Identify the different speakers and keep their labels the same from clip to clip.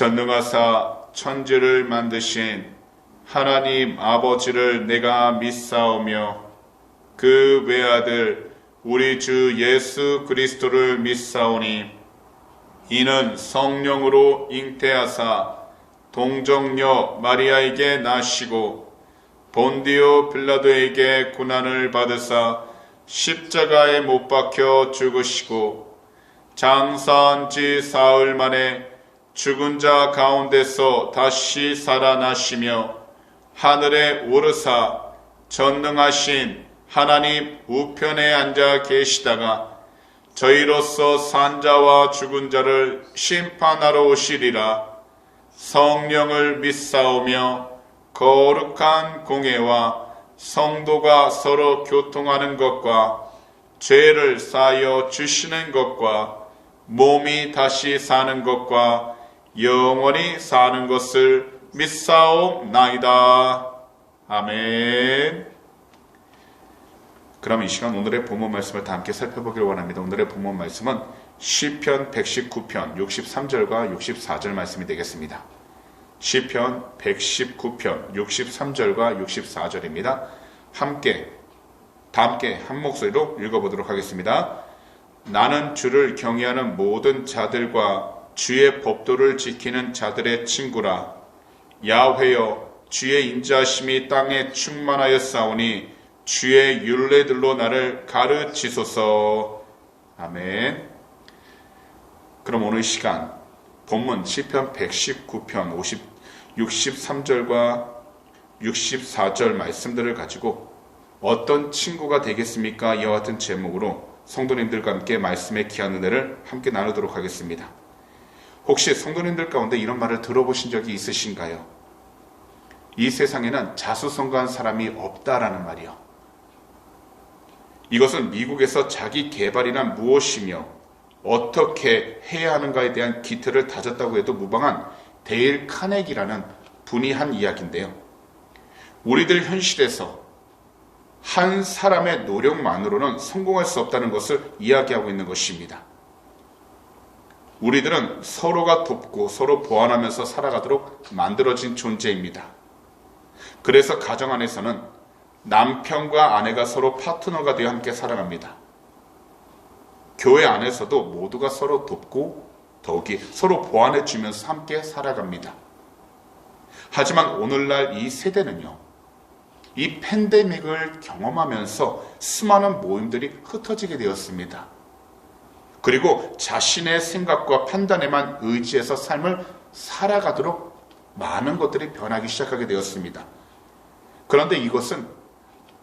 Speaker 1: 전능하사 천지를 만드신 하나님 아버지를 내가 믿사오며 그 외아들 우리 주 예수 그리스도를 믿사오니 이는 성령으로 잉태하사 동정녀 마리아에게 나시고 본디오 빌라도에게 고난을 받으사 십자가에 못 박혀 죽으시고 장사한 지 사흘 만에 죽은 자 가운데서 다시 살아나시며 하늘에 오르사 전능하신 하나님 우편에 앉아 계시다가 저희로서 산 자와 죽은 자를 심판하러 오시리라. 성령을 믿사오며 거룩한 공회와 성도가 서로 교통하는 것과 죄를 사하여 주시는 것과 몸이 다시 사는 것과 영원히 사는 것을 믿사옵나이다. 아멘. 그럼 이 시간 오늘의 본문 말씀을 다 함께 살펴보기를 원합니다. 오늘의 본문 말씀은 시편 119편 63절과 64절 말씀이 되겠습니다. 시편 119편 63절과 64절입니다. 다 함께 한 목소리로 읽어보도록 하겠습니다. 나는 주를 경외하는 모든 자들과 주의 법도를 지키는 자들의 친구라. 야훼여 주의 인자하심이 땅에 충만하였사오니 주의 율례들로 나를 가르치소서. 아멘. 그럼 오늘 시간 본문 시편 119편 63절과 64절 말씀들을 가지고 어떤 친구가 되겠습니까? 이와 같은 제목으로 성도님들과 함께 말씀의 귀한 은혜를 함께 나누도록 하겠습니다. 혹시 성도님들 가운데 이런 말을 들어보신 적이 있으신가요? 이 세상에는 자수성가한 사람이 없다라는 말이요. 이것은 미국에서 자기 개발이란 무엇이며 어떻게 해야 하는가에 대한 기틀을 다졌다고 해도 무방한 데일 카네기라는 분이 한 이야기인데요. 우리들 현실에서 한 사람의 노력만으로는 성공할 수 없다는 것을 이야기하고 있는 것입니다. 우리들은 서로가 돕고 서로 보완하면서 살아가도록 만들어진 존재입니다. 그래서 가정 안에서는 남편과 아내가 서로 파트너가 되어 함께 살아갑니다. 교회 안에서도 모두가 서로 돕고 더욱이 서로 보완해 주면서 함께 살아갑니다. 하지만 오늘날 이 세대는요, 이 팬데믹을 경험하면서 수많은 모임들이 흩어지게 되었습니다. 그리고 자신의 생각과 판단에만 의지해서 삶을 살아가도록 많은 것들이 변하기 시작하게 되었습니다. 그런데 이것은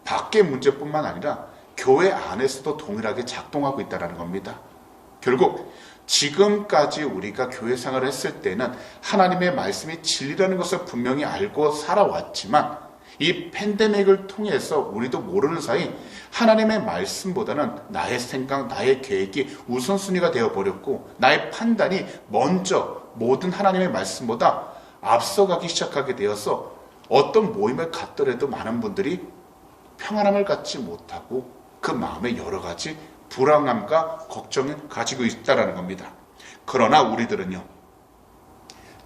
Speaker 1: 밖의 문제뿐만 아니라 교회 안에서도 동일하게 작동하고 있다는 겁니다. 결국 지금까지 우리가 교회 생활을 했을 때는 하나님의 말씀이 진리라는 것을 분명히 알고 살아왔지만 이 팬데믹을 통해서 우리도 모르는 사이 하나님의 말씀보다는 나의 생각, 나의 계획이 우선순위가 되어버렸고 나의 판단이 먼저 모든 하나님의 말씀보다 앞서가기 시작하게 되어서 어떤 모임을 갖더라도 많은 분들이 평안함을 갖지 못하고 그 마음에 여러 가지 불안함과 걱정을 가지고 있다는 겁니다. 그러나 우리들은요,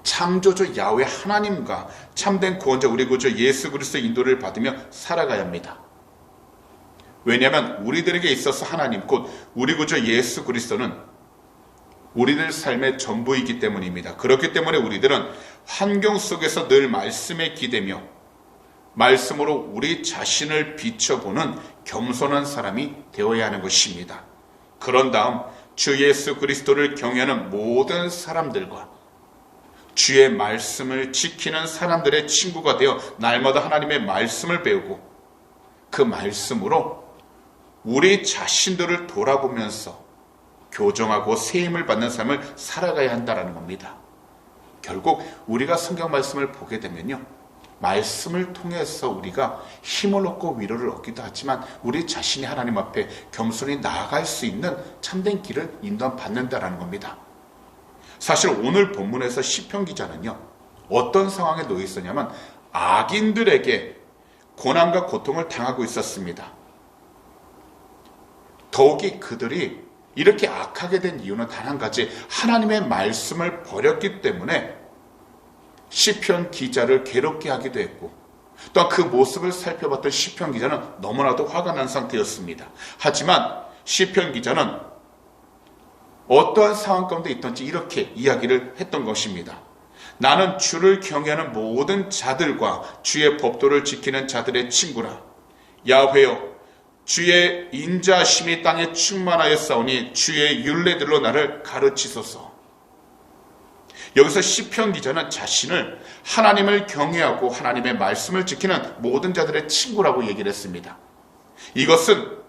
Speaker 1: 창조주 야훼 하나님과 참된 구원자 우리 구주 예수 그리스도의 인도를 받으며 살아가야 합니다. 왜냐하면 우리들에게 있어서 하나님 곧 우리 구주 예수 그리스도는 우리들 삶의 전부이기 때문입니다. 그렇기 때문에 우리들은 환경 속에서 늘 말씀에 기대며 말씀으로 우리 자신을 비춰보는 겸손한 사람이 되어야 하는 것입니다. 그런 다음 주 예수 그리스도를 경외하는 모든 사람들과 주의 말씀을 지키는 사람들의 친구가 되어 날마다 하나님의 말씀을 배우고 그 말씀으로 우리 자신들을 돌아보면서 교정하고 세임을 받는 삶을 살아가야 한다는 겁니다. 결국 우리가 성경 말씀을 보게 되면요, 말씀을 통해서 우리가 힘을 얻고 위로를 얻기도 하지만 우리 자신이 하나님 앞에 겸손히 나아갈 수 있는 참된 길을 인도받는다는 겁니다. 사실 오늘 본문에서 시편 기자는요, 어떤 상황에 놓여 있었냐면 악인들에게 고난과 고통을 당하고 있었습니다. 더욱이 그들이 이렇게 악하게 된 이유는 단 한 가지, 하나님의 말씀을 버렸기 때문에 시편 기자를 괴롭게 하기도 했고, 또한 그 모습을 살펴봤던 시편 기자는 너무나도 화가 난 상태였습니다. 하지만 시편 기자는 어떠한 상황 가운데 있든지 이렇게 이야기를 했던 것입니다. 나는 주를 경외하는 모든 자들과 주의 법도를 지키는 자들의 친구라. 야훼여, 주의 인자하심이 땅에 충만하였사오니 주의 율례들로 나를 가르치소서. 여기서 시편 기자는 자신을 하나님을 경외하고 하나님의 말씀을 지키는 모든 자들의 친구라고 얘기를 했습니다. 이것은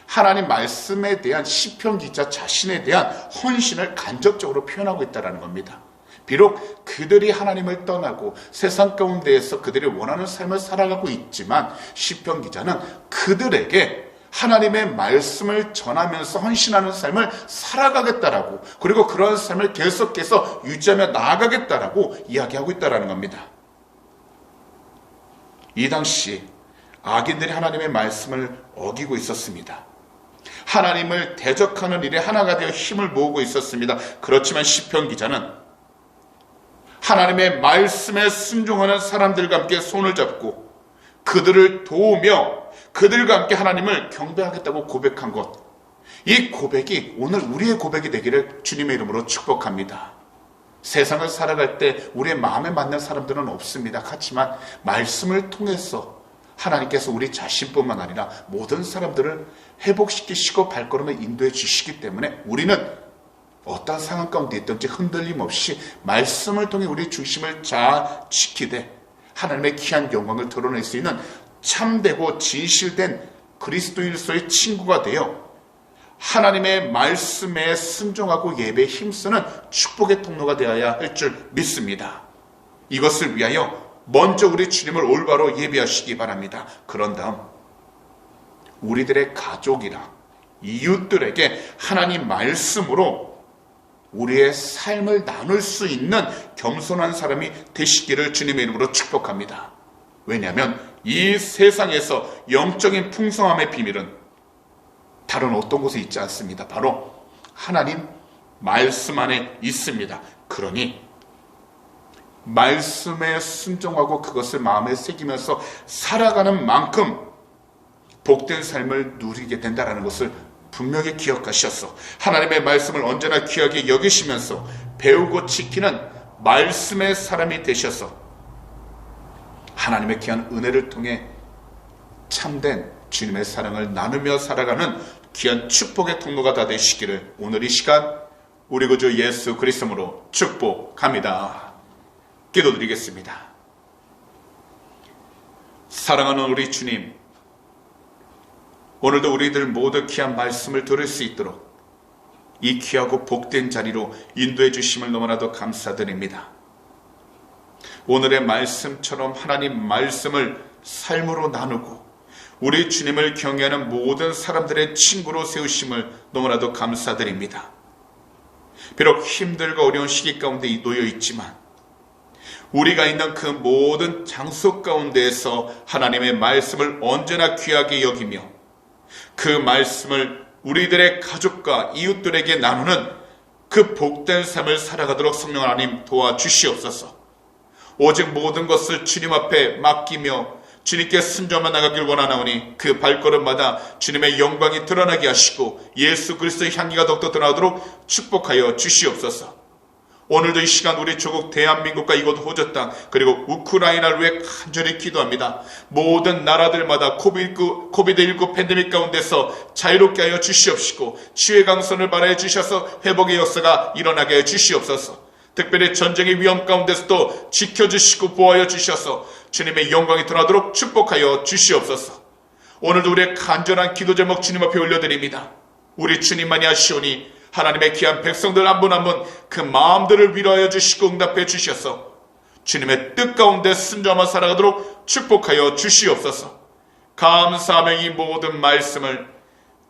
Speaker 1: 하나님 말씀에 대한 시편 기자 자신에 대한 헌신을 간접적으로 표현하고 있다는 겁니다. 비록 그들이 하나님을 떠나고 세상 가운데에서 그들이 원하는 삶을 살아가고 있지만 시편 기자는 그들에게 하나님의 말씀을 전하면서 헌신하는 삶을 살아가겠다라고, 그리고 그런 삶을 계속해서 유지하며 나아가겠다라고 이야기하고 있다는 겁니다. 이 당시 악인들이 하나님의 말씀을 어기고 있었습니다. 하나님을 대적하는 일에 하나가 되어 힘을 모으고 있었습니다. 그렇지만 시편 기자는 하나님의 말씀에 순종하는 사람들과 함께 손을 잡고 그들을 도우며 그들과 함께 하나님을 경배하겠다고 고백한 것, 이 고백이 오늘 우리의 고백이 되기를 주님의 이름으로 축복합니다. 세상을 살아갈 때 우리의 마음에 맞는 사람들은 없습니다. 하지만 말씀을 통해서 하나님께서 우리 자신뿐만 아니라 모든 사람들을 회복시키시고 발걸음을 인도해 주시기 때문에 우리는 어떤 상황 가운데 있든지 흔들림 없이 말씀을 통해 우리 중심을 잘 지키되 하나님의 귀한 영광을 드러낼 수 있는 참되고 진실된 그리스도인으로서의 친구가 되어 하나님의 말씀에 순종하고 예배에 힘쓰는 축복의 통로가 되어야 할 줄 믿습니다. 이것을 위하여 먼저 우리 주님을 올바로 예배하시기 바랍니다. 그런 다음 우리들의 가족이랑 이웃들에게 하나님 말씀으로 우리의 삶을 나눌 수 있는 겸손한 사람이 되시기를 주님의 이름으로 축복합니다. 왜냐하면 이 세상에서 영적인 풍성함의 비밀은 다른 어떤 곳에 있지 않습니다. 바로 하나님 말씀 안에 있습니다. 그러니 말씀에 순종하고 그것을 마음에 새기면서 살아가는 만큼 복된 삶을 누리게 된다는 것을 분명히 기억하셔서 하나님의 말씀을 언제나 귀하게 여기시면서 배우고 지키는 말씀의 사람이 되셔서 하나님의 귀한 은혜를 통해 참된 주님의 사랑을 나누며 살아가는 귀한 축복의 통로가 다 되시기를 오늘 이 시간 우리 구주 예수 그리스도로 축복합니다. 기도드리겠습니다. 사랑하는 우리 주님, 오늘도 우리들 모두 귀한 말씀을 들을 수 있도록 이 귀하고 복된 자리로 인도해 주심을 너무나도 감사드립니다. 오늘의 말씀처럼 하나님 말씀을 삶으로 나누고 우리 주님을 경외하는 모든 사람들의 친구로 세우심을 너무나도 감사드립니다. 비록 힘들고 어려운 시기 가운데 놓여 있지만 우리가 있는 그 모든 장소 가운데에서 하나님의 말씀을 언제나 귀하게 여기며 그 말씀을 우리들의 가족과 이웃들에게 나누는 그 복된 삶을 살아가도록 성령 하나님 도와주시옵소서. 오직 모든 것을 주님 앞에 맡기며 주님께 순종만 나가길 원하나오니 그 발걸음마다 주님의 영광이 드러나게 하시고 예수 그리스도의 향기가 더욱더 드러나도록 축복하여 주시옵소서. 오늘도 이 시간 우리 조국 대한민국과 이곳 호주 땅 그리고 우크라이나를 위해 간절히 기도합니다. 모든 나라들마다 코비드19 팬데믹 가운데서 자유롭게 하여 주시옵시고 치유의 강선을 발하여 주셔서 회복의 역사가 일어나게 하여 주시옵소서. 특별히 전쟁의 위험 가운데서도 지켜주시고 보호하여 주셔서 주님의 영광이 드러나도록 축복하여 주시옵소서. 오늘도 우리의 간절한 기도 제목 주님 앞에 올려드립니다. 우리 주님만이 아시오니 하나님의 귀한 백성들 한 분 한 분 그 마음들을 위로하여 주시고 응답해 주셔서 주님의 뜻 가운데 순종하며 살아가도록 축복하여 주시옵소서. 감사하며 이 모든 말씀을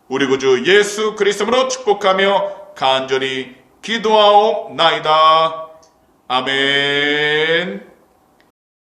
Speaker 1: 우리 구주 예수 그리스도로 축복하며 간절히 기도하옵나이다. 아멘.